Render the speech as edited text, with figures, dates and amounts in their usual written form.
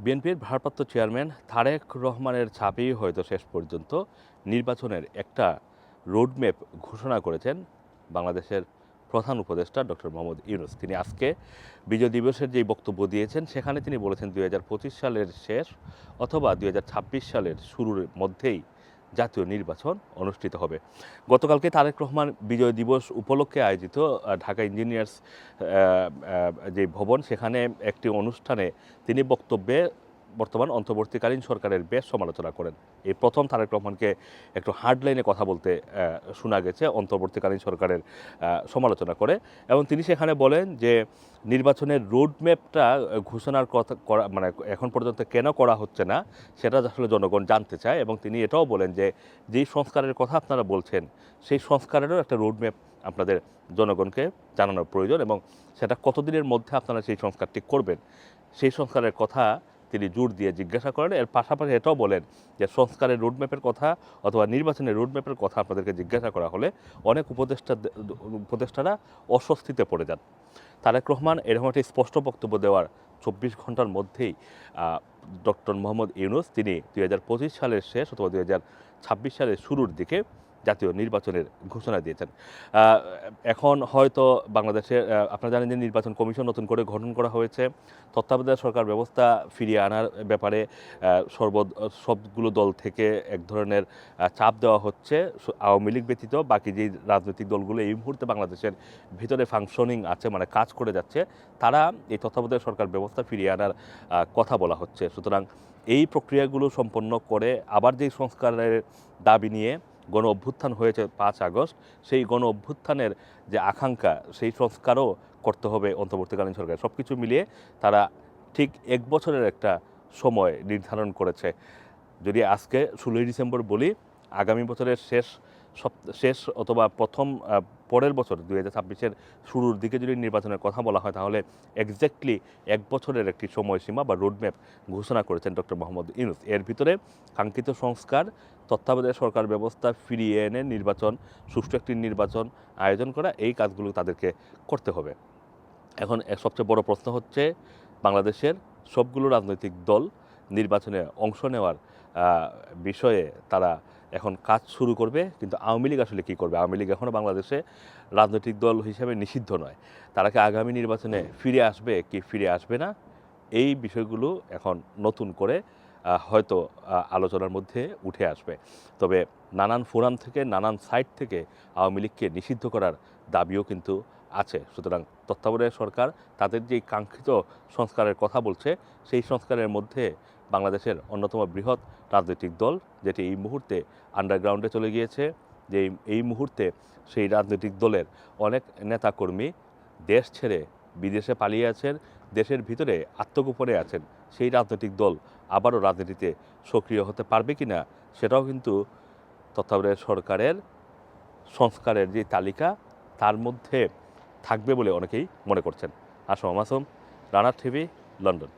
বিএনপির ভারপ্রাপ্ত চেয়ারম্যান তারেক রহমানের ছাপেই হয়তো শেষ পর্যন্ত নির্বাচনের একটা রোডম্যাপ ঘোষণা করেছেন বাংলাদেশের প্রধান উপদেষ্টা ডক্টর মোহাম্মদ ইউনূস। তিনি আজকে বিজয় দিবসের যেই বক্তব্য দিয়েছেন সেখানে তিনি বলেছেন ২০২৫ সালের শেষ অথবা ২০২৬ সালের শুরুর মধ্যেই জাতীয় নির্বাচন অনুষ্ঠিত হবে। গতকালকে তারেক রহমান বিজয় দিবস উপলক্ষে আয়োজিত ঢাকা ইঞ্জিনিয়ার্স যে ভবন সেখানে একটি অনুষ্ঠানে তিনি বক্তব্যে বর্তমান অন্তর্বর্তীকালীন সরকারের বেশ সমালোচনা করেন। এই প্রথম তারেক রহমানকে একটু হার্ড লাইনে কথা বলতে শোনা গেছে অন্তর্বর্তীকালীন সরকারের সমালোচনা করে, এবং তিনি সেখানে বলেন যে নির্বাচনের রোডম্যাপটা ঘোষণার কথা করা মানে এখন পর্যন্ত কেন করা হচ্ছে না সেটা আসলে জনগণ জানতে চায়, এবং তিনি এটাও বলেন যে যেই সংস্কারের কথা আপনারা বলছেন সেই সংস্কারেরও একটা রোডম্যাপ আপনাদের জনগণকে জানানোর প্রয়োজন, এবং সেটা কতদিনের মধ্যে আপনারা সেই সংস্কারটি করবেন সেই সংস্কারের কথা তিনি জোর দিয়ে জিজ্ঞাসা করেন। এর পাশাপাশি এটাও বলেন যে সংস্কারের রোডম্যাপের কথা অথবা নির্বাচনের রোডম্যাপের কথা আপনাদেরকে জিজ্ঞাসা করা হলে অনেক উপদেষ্টারা অস্বস্তিতে পড়ে যান। তারেক রহমান এরকম একটি স্পষ্ট বক্তব্য দেওয়ার ২৪ ঘন্টার মধ্যেই ডক্টর মোহাম্মদ ইউনূস তিনি ২০২৫ সালের শেষ অথবা ২০২৬ সালের শুরুর দিকে জাতীয় নির্বাচনের ঘোষণা দিয়েছেন। এখন হয়তো বাংলাদেশের আপনারা জানেন যে নির্বাচন কমিশন নতুন করে গঠন করা হয়েছে। তত্ত্বাবধায়ক সরকার ব্যবস্থা ফিরিয়ে আনার ব্যাপারে সবগুলো দল থেকে এক ধরনের চাপ দেওয়া হচ্ছে। আওয়ামী লীগ ব্যতীত বাকি যে রাজনৈতিক দলগুলো এই মুহূর্তে বাংলাদেশের ভিতরে ফাংশনিং আছে, মানে কাজ করে যাচ্ছে, তারা এই তত্ত্বাবধায়ক সরকার ব্যবস্থা ফিরিয়ে আনার কথা বলা হচ্ছে। সুতরাং এই প্রক্রিয়াগুলো সম্পন্ন করে আবার যেই সংস্কারের দাবি নিয়ে গণ অভ্যুত্থান হয়েছে ৫ আগস্ট, সেই গণ অভ্যুত্থানের যে আকাঙ্ক্ষা সেই সংস্কারও করতে হবে অন্তর্বর্তীকালীন সরকার। সব কিছু মিলিয়ে তারা ঠিক ১ বছরের একটা সময় নির্ধারণ করেছে। যদি আজকে ১৬ই ডিসেম্বর বলি, আগামী বছরের শেষ অথবা প্রথম পরের বছর ২০২৬-এর শুরুর দিকে যদি নির্বাচনের কথা বলা হয় তাহলে এক্স্যাক্টলি ১ বছরের একটি সময়সীমা বা রোডম্যাপ ঘোষণা করেছেন ডক্টর মোহাম্মদ ইউনূস। এর ভিতরে কাঙ্ক্ষিত সংস্কার, তত্ত্বাবধায়ক সরকার ব্যবস্থা ফিরিয়ে এনে নির্বাচন, সুষ্ঠু একটি নির্বাচন আয়োজন করা, এই কাজগুলো তাদেরকে করতে হবে। এখন সবচেয়ে বড় প্রশ্ন হচ্ছে বাংলাদেশের সবগুলো রাজনৈতিক দল নির্বাচনে অংশ নেওয়ার বিষয়ে তারা এখন কাজ শুরু করবে, কিন্তু আওয়ামী লীগ আসলে কী করবে? আওয়ামী লীগ এখনও বাংলাদেশে রাজনৈতিক দল হিসেবে নিষিদ্ধ নয়। তারা কি আগামী নির্বাচনে ফিরে আসবে কি ফিরে আসবে না, এই বিষয়গুলো এখন নতুন করে হয়তো আলোচনার মধ্যে উঠে আসবে। তবে নানান ফোরাম থেকে নানান সাইট থেকে আওয়ামী লীগকে নিষিদ্ধ করার দাবিও কিন্তু আছে। সুতরাং তত্ত্বাবধায়ক সরকার তাদের যেই কাঙ্ক্ষিত সংস্কারের কথা বলছে সেই সংস্কারের মধ্যে বাংলাদেশের অন্যতম বৃহৎ রাজনৈতিক দল, যেটি এই মুহূর্তে আন্ডারগ্রাউন্ডে চলে গিয়েছে, যে এই মুহূর্তে সেই রাজনৈতিক দলের অনেক নেতাকর্মী দেশ ছেড়ে বিদেশে পালিয়ে আছেন, দেশের ভিতরে আত্মগোপনে আছেন, সেই রাজনৈতিক দল আবারও রাজনীতিতে সক্রিয় হতে পারবে কিনা সেটাও কিন্তু তত্ত্বাবধায়ক সরকারের সংস্কারের যে তালিকা তার মধ্যে থাকবে বলে অনেকেই মনে করছেন। Assam Masum, Rana TV, London.